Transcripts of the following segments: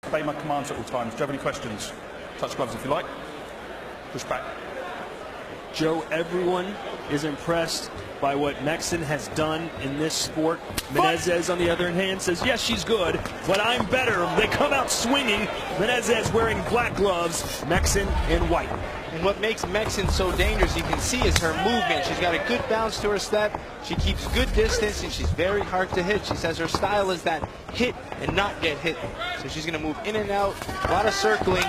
obey my commands at all times. Do you have any questions? Touch gloves if you like. Push back. Joe, everyone is impressed by what Meksen has done in this sport. Menezes, on the other hand, says, yes, she's good, but I'm better. They come out swinging. Menezes wearing black gloves, Meksen in white. And what makes Meksen so dangerous, you can see, is her movement. She's got a good bounce to her step. She keeps good distance, and she's very hard to hit. She says her style is that hit and not get hit. So she's going to move in and out, a lot of circling,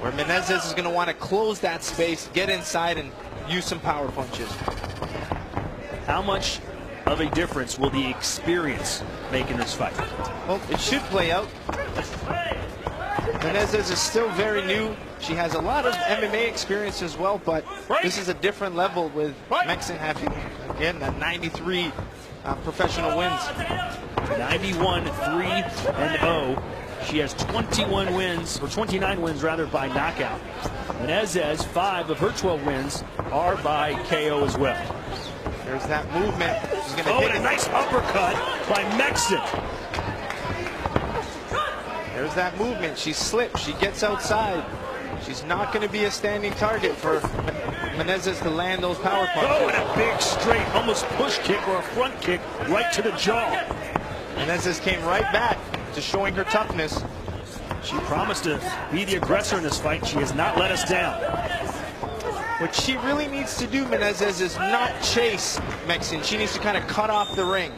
where Menezes is going to want to close that space, get inside, and use some power punches. How much of a difference will the experience make in this fight? Well, it should play out. Menezes is still very new. She has a lot of MMA experience as well, but this is a different level with Meksen having, again, that 93 professional wins. 91-3-0. She has 21 wins, or 29 wins rather, by knockout. Menezes, 5 of her 12 wins are by KO as well. There's that movement. She's gonna and a nice uppercut by Meksen. There's that movement. She slips. She gets outside. She's not going to be a standing target for Menezes to land those power punches. Oh, and a big straight, almost push kick or a front kick right to the jaw. Menezes came right back to showing her toughness. She promised to be the aggressor in this fight. She has not let us down. What she really needs to do, Menezes, is not chase Meksen. She needs to kind of cut off the ring.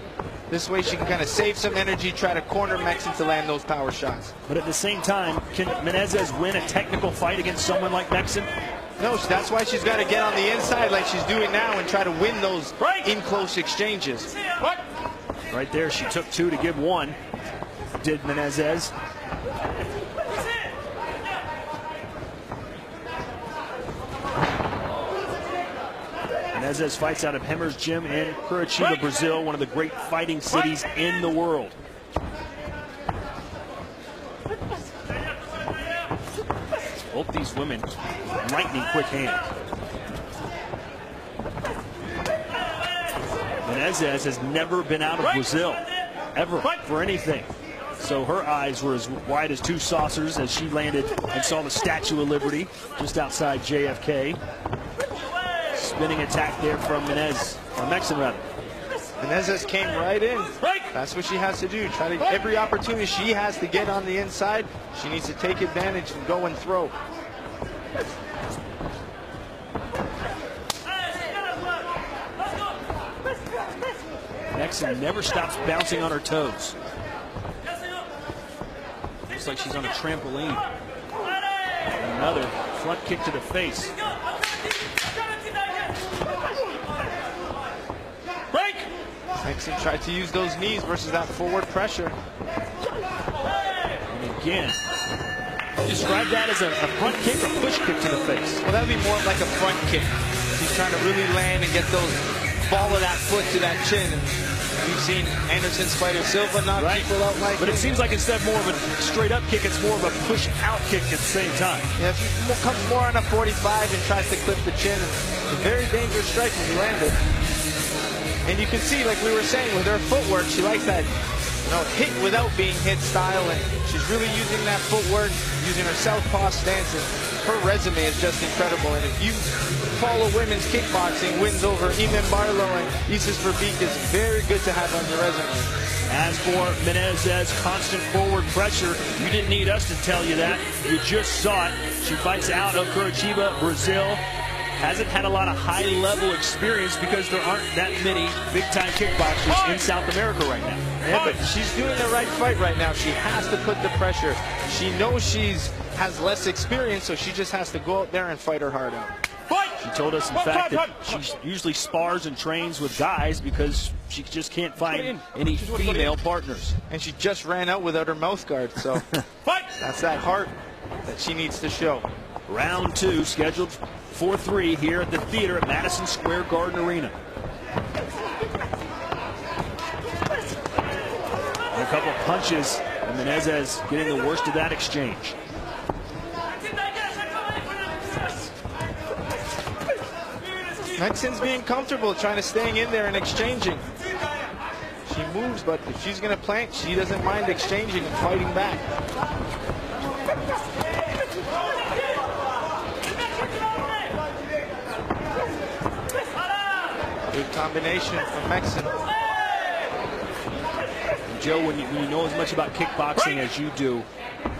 This way she can kind of save some energy, try to corner Meksen to land those power shots. But at the same time, can Menezes win a technical fight against someone like Meksen? No, that's why she's got to get on the inside like she's doing now and try to win those in-close exchanges. Right there, she took 2 to give 1, did Menezes. Menezes fights out of Hemmer's Gym in Curitiba, Brazil, one of the great fighting cities in the world. Both these women, lightning quick hand. Menezes has never been out of Brazil, ever, for anything. So her eyes were as wide as 2 saucers as she landed and saw the Statue of Liberty just outside JFK. Spinning attack there from Meksen rather. Menezes came right in. That's what she has to do. Try to every opportunity she has to get on the inside. She needs to take advantage and go and throw. Meksen never stops bouncing on her toes. Looks like she's on a trampoline. And another front kick to the face. Meksen tried to use those knees versus that forward pressure. And again, describe that as a front kick or push kick to the face. Well, that would be more like a front kick. She's trying to really land and get those ball of that foot to that chin. And we've seen Anderson Spider Silva knock people out like But it seems like instead of more of a straight up kick, it's more of a push out kick at the same time. Yeah, if he comes more on a 45 and tries to clip the chin, it's a very dangerous strike when you land it. And you can see, like we were saying, with her footwork, she likes that, hit without being hit style, and she's really using that footwork, using her southpaw stance, and her resume is just incredible. And if you follow women's kickboxing, wins over Iman Barlow and Isis Verbeek is very good to have on your resume. As for Menezes' constant forward pressure, you didn't need us to tell you that. You just saw it. She fights out of Curitiba, Brazil. Hasn't had a lot of high-level experience because there aren't that many big-time kickboxers in South America right now. Yeah, but she's doing the right fight right now. She has to put the pressure. She knows has less experience, so she just has to go out there and fight her heart out. She told us, in fact, that she usually spars and trains with guys because she just can't find any female partners. And she just ran out without her mouth guard, so that's that heart that she needs to show. Round 2 scheduled for 3 here at the theater at Madison Square Garden Arena. And a couple punches, and Menezes getting the worst of that exchange. Meksen's being comfortable, trying to stay in there and exchanging. She moves, but if she's going to plank, she doesn't mind exchanging and fighting back. combination from Meksen. Joe, when you know as much about kickboxing as you do,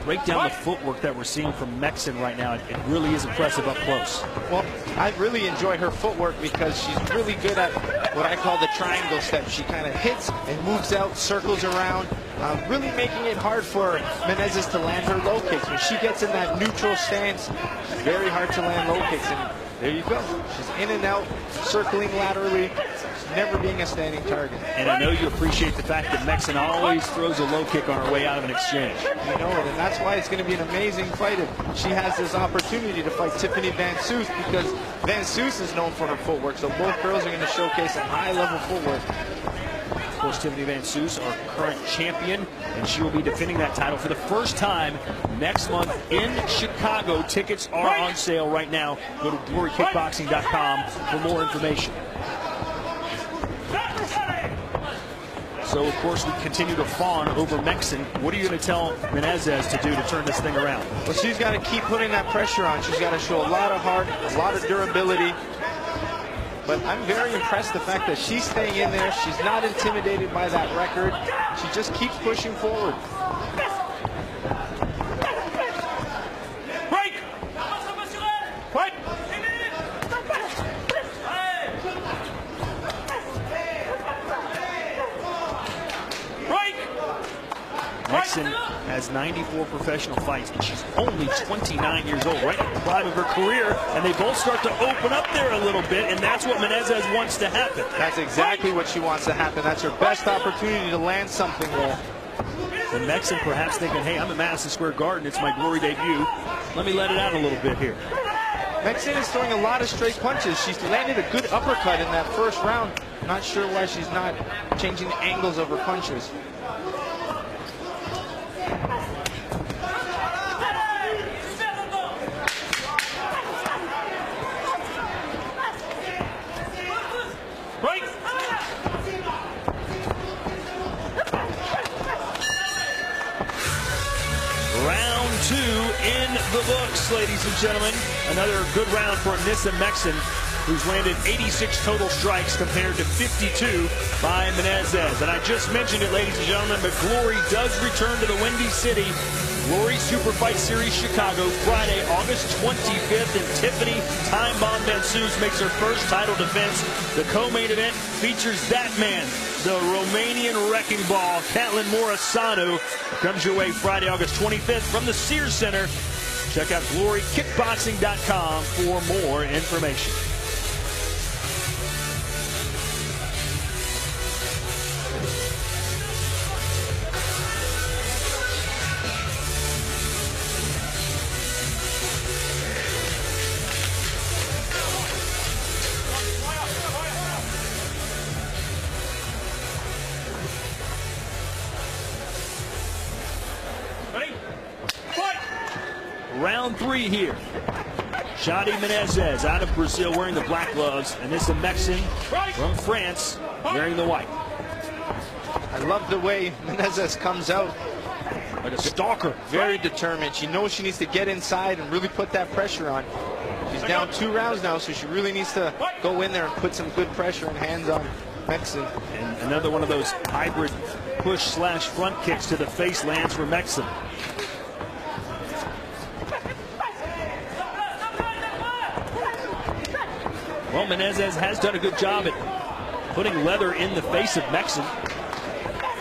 break down the footwork that we're seeing from Meksen right now. It really is impressive up close. Well, I really enjoy her footwork because she's really good at what I call the triangle step. She kind of hits and moves out, circles around, really making it hard for Menezes to land her low kicks. When she gets in that neutral stance, it's very hard to land low kicks. And there you go. She's in and out, circling laterally, never being a standing target. And I know you appreciate the fact that Meksen always throws a low kick on her way out of an exchange. You know it, and that's why it's going to be an amazing fight if she has this opportunity to fight Tiffany Van Soest, because Van Soest is known for her footwork, so both girls are going to showcase some high-level footwork. Of course, Tiffany Van Soest, our current champion, and she will be defending that title for the first time next month in Chicago. Tickets are on sale right now. Go to glorykickboxing.com for more information. So, of course, we continue to fawn over Meksen. What are you going to tell Menezes to do to turn this thing around? Well, she's got to keep putting that pressure on. She's got to show a lot of heart, a lot of durability. But I'm very impressed the fact that she's staying in there. She's not intimidated by that record. She just keeps pushing forward. Break! Break! Meksen has 94 professional fights, and she's only 29 years old, right at the prime of her career, and they both start to open up there a little bit, and that's what Menezes wants to happen. That's exactly what she wants to happen. That's her best opportunity to land something there. And Meksen perhaps thinking, hey, I'm at Madison Square Garden, it's my glory debut. Let me let it out a little bit here. Meksen is throwing a lot of straight punches. She's landed a good uppercut in that first round. Not sure why she's not changing the angles of her punches. Round two in the books, ladies and gentlemen. Another good round for Anissa Meksen, who's landed 86 total strikes compared to 52 by Menezes. And I just mentioned it, ladies and gentlemen, but Glory does return to the Windy City. Glory Super Fight Series Chicago, Friday, August 25th, and Tiffany Time Bomb Van Soest makes her first title defense. The co-main event features that man, the Romanian wrecking ball, Catlin Morisanu, comes your way Friday, August 25th from the Sears Center. Check out glorykickboxing.com for more information. Round three here. Jady Menezes out of Brazil wearing the black gloves. Anissa Meksen from France wearing the white. I love the way Menezes comes out. Like a stalker. Very determined. She knows she needs to get inside and really put that pressure on. She's down 2 rounds now, so she really needs to go in there and put some good pressure and hands on Meksen. And another one of those hybrid push/front kicks to the face lands for Meksen. Well, Menezes has done a good job at putting leather in the face of Meksen.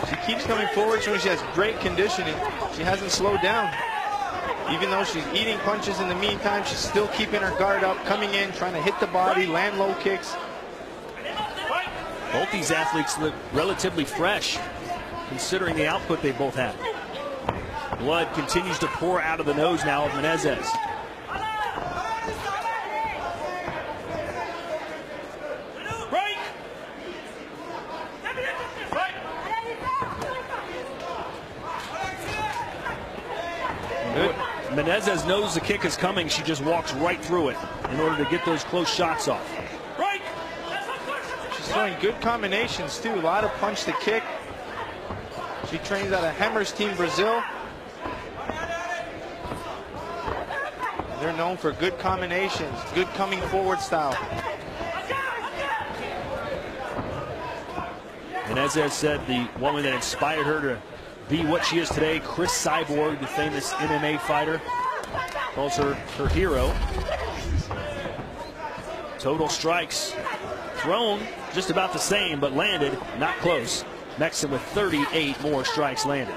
She keeps coming forward, showing she has great conditioning. She hasn't slowed down. Even though she's eating punches in the meantime, she's still keeping her guard up, coming in, trying to hit the body, land low kicks. Both these athletes look relatively fresh, considering the output they both have. Blood continues to pour out of the nose now of Menezes. Menezes knows the kick is coming. She just walks right through it in order to get those close shots off. She's throwing good combinations, too. A lot of punch to kick. She trains out of Hemmers Team Brazil. They're known for good combinations, good coming forward style. Menezes said the woman that inspired her to be what she is today, Chris Cyborg, the famous MMA fighter, calls her her hero. Total strikes thrown just about the same, but landed not close. Meksen with 38 more strikes landed.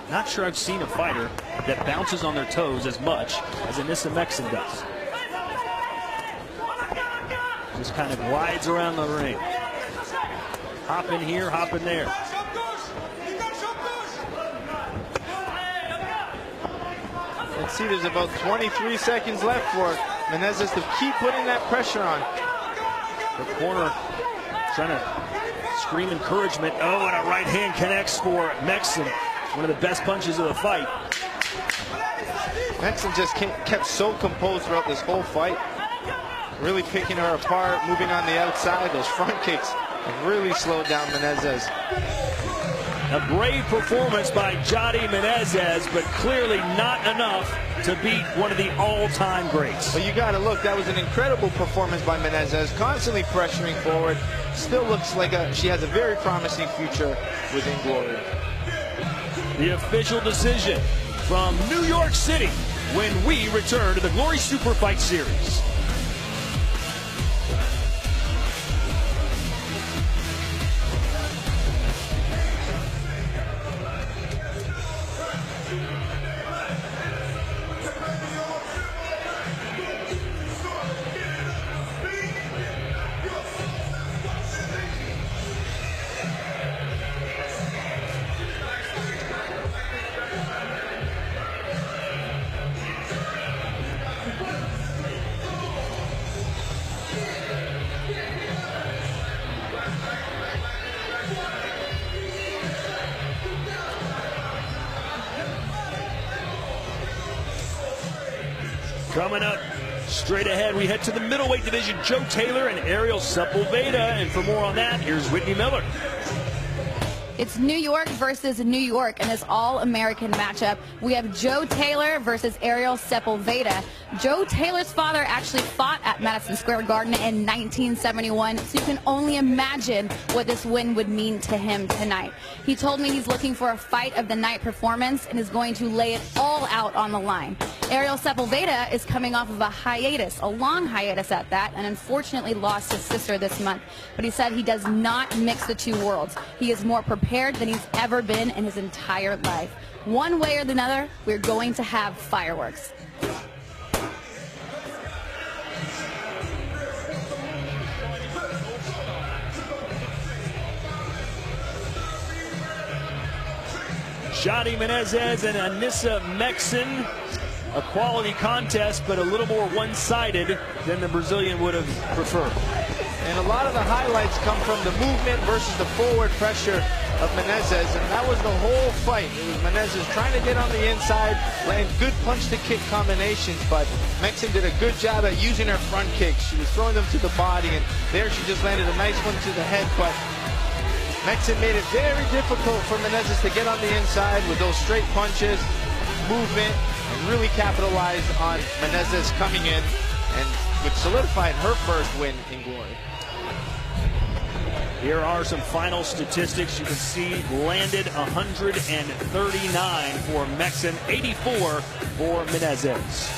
Not sure I've seen a fighter that bounces on their toes as much as Anissa Meksen does. Just kind of glides around the ring. Hop in here, hop in there. Let's see, there's about 23 seconds left for Menezes to keep putting that pressure on. The corner trying to scream encouragement. Oh, and a right hand connects for Meksen. One of the best punches of the fight. Meksen just kept so composed throughout this whole fight. Really picking her apart, moving on the outside. Those front kicks have really slowed down Menezes. A brave performance by Jady Menezes, but clearly not enough to beat one of the all-time greats. But you got to look, that was an incredible performance by Menezes, constantly pressuring forward. Still looks like she has a very promising future within Glory. The official decision from New York City when we return to the Glory Super Fight Series. Coming up straight ahead, we head to the middleweight division. Joe Taylor and Ariel Sepulveda. And for more on that, here's Whitney Miller. It's New York versus New York in this all-American matchup. We have Joe Taylor versus Ariel Sepulveda. Joe Taylor's father actually fought at Madison Square Garden in 1971, so you can only imagine what this win would mean to him tonight. He told me he's looking for a fight of the night performance and is going to lay it all out on the line. Ariel Sepulveda is coming off of a hiatus, a long hiatus at that, and unfortunately lost his sister this month. But he said he does not mix the two worlds. He is more prepared than he's ever been in his entire life. One way or the other, we're going to have fireworks. Jady Menezes and Anissa Meksen. A quality contest, but a little more one-sided than the Brazilian would have preferred. And a lot of the highlights come from the movement versus the forward pressure of Menezes, and that was the whole fight. It was Menezes trying to get on the inside, landing good punch-to-kick combinations, but Meksen did a good job at using her front kicks. She was throwing them to the body, and there she just landed a nice one to the head, but Meksen made it very difficult for Menezes to get on the inside with those straight punches, movement, and really capitalized on Menezes coming in, and which solidified her first win in Glory. Here are some final statistics. You can see landed 139 for Meksen, 84 for Menezes.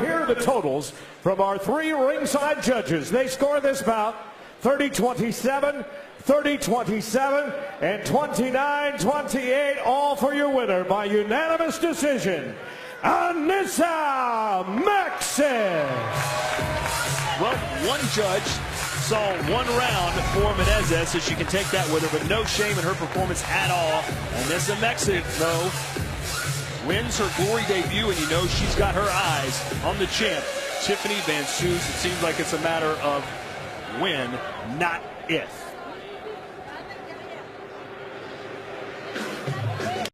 Here are the totals from our three ringside judges. They score this bout 30-27, 30-27, and 29-28, all for your winner by unanimous decision, Anissa Meksen. Well, one judge saw one round for Menezes, so she can take that with her, but no shame in her performance at all. Anissa Meksen, though, wins her Glory debut, and you know she's got her eyes on the champ, Tiffany Van Soos. It seems like it's a matter of when, not if.